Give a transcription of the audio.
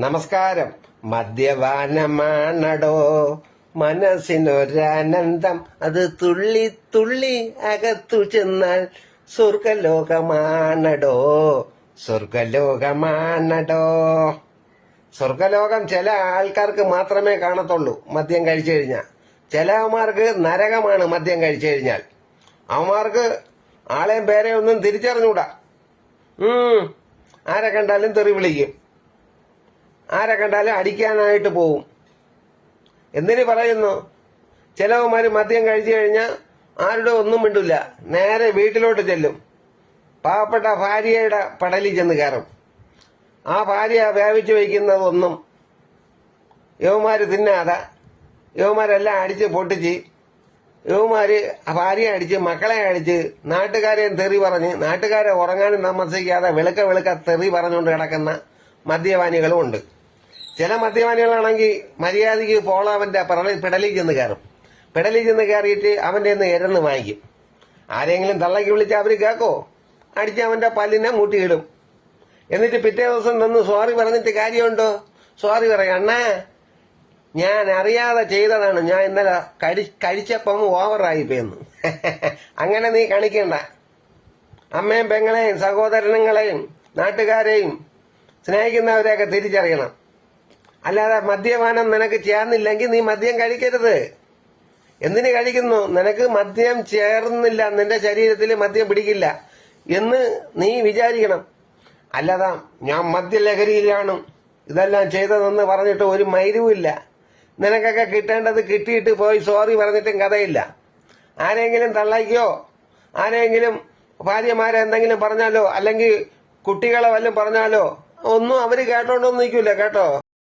നമസ്കാരം. മദ്യപാനമാണടോ മനസ്സിനൊരാനന്ദം, അത് തുള്ളി തുള്ളി അകത്തു ചെന്നാൽ സ്വർഗലോകമാണടോ, സ്വർഗലോകമാണടോ. സ്വർഗലോകം ചില ആൾക്കാർക്ക് മാത്രമേ കാണത്തുള്ളൂ മദ്യം കഴിച്ചു കഴിഞ്ഞാൽ. ചിലവന്മാർക്ക് നരകമാണ് മദ്യം കഴിച്ചു കഴിഞ്ഞാൽ. അവന്മാർക്ക് ആളെയും പേരെയും ഒന്നും തിരിച്ചറിഞ്ഞൂടാ. ആരെ കണ്ടാലും തെറി വിളിക്കും, ആരെ കണ്ടാലും അടിക്കാനായിട്ട് പോവും. എന്തിനു പറയുന്നു? ചിലവന്മാര് മദ്യം കഴിച്ചു കഴിഞ്ഞാൽ ആരുടെ ഒന്നും മിണ്ടില്ല, നേരെ വീട്ടിലോട്ട് ചെല്ലും. പാവപ്പെട്ട ഭാര്യയുടെ പടലിൽ ചെന്ന് കയറും. ആ ഭാര്യ വേവിച്ചു വയ്ക്കുന്നതൊന്നും യുവമാര് തിന്നാതെ യുവമാരെല്ലാം അടിച്ച് പൊട്ടിച്ച്, യുവമാര് ഭാര്യയെ അടിച്ച് മക്കളെ അടിച്ച് നാട്ടുകാരെയും തെറി പറഞ്ഞ്, നാട്ടുകാരെ ഉറങ്ങാനും താമസിക്കാതെ വെളുക്ക തെറി പറഞ്ഞുകൊണ്ട് കിടക്കുന്ന മദ്യപാനികളും ഉണ്ട്. ചില മദ്യപാനികളാണെങ്കിൽ മര്യാദയ്ക്ക് പോളവന്റെ പിടലിൽ ചെന്ന് കയറും. പിടലിൽ ചെന്ന് കയറിയിട്ട് അവന്റെ നിന്ന് എരന്ന് വാങ്ങിക്കും. ആരെങ്കിലും തള്ളക്ക് വിളിച്ച് അവര് കേക്കോ? അടിച്ച് അവന്റെ പല്ലിനെ മൂട്ടിയിടും. എന്നിട്ട് പിറ്റേ ദിവസം നിന്ന് സോറി പറഞ്ഞിട്ട് കാര്യമുണ്ടോ? സോറി പറയാം, അണ്ണാ ഞാൻ അറിയാതെ ചെയ്തതാണ്, ഞാൻ ഇന്നലെ കഴിച്ചപ്പം ഓവറായിപ്പോയെന്ന്. അങ്ങനെ നീ കാണിക്കണ്ട. അമ്മയും പെങ്ങളെയും സഹോദരങ്ങളെയും നാട്ടുകാരെയും സ്നേഹിക്കുന്നവരെയൊക്കെ തിരിച്ചറിയണം. അല്ലാതെ മദ്യപാനം നിനക്ക് ചേർന്നില്ലെങ്കിൽ നീ മദ്യം കഴിക്കരുത്. എന്തിനു കഴിക്കുന്നു? നിനക്ക് മദ്യം ചേർന്നില്ല, നിന്റെ ശരീരത്തിൽ മദ്യം പിടിക്കില്ല എന്ന് നീ വിചാരിക്കണം. അല്ലാതെ ഞാൻ മദ്യലഹരിയിലാണ് ഇതെല്ലാം ചെയ്തതെന്ന് പറഞ്ഞിട്ട് ഒരു മൈരുവില്ല. നിനക്കൊക്കെ കിട്ടേണ്ടത് കിട്ടിയിട്ട് പോയി സോറി പറഞ്ഞിട്ടും കഥയില്ല. ആരെങ്കിലും തള്ളയ്ക്കോ ആരെങ്കിലും ഭാര്യമാരെ എന്തെങ്കിലും പറഞ്ഞാലോ അല്ലെങ്കിൽ കുട്ടികളെ വല്ലതും പറഞ്ഞാലോ ഒന്നും അവര് കേട്ടോണ്ടൊന്നും നിൽക്കൂല കേട്ടോ.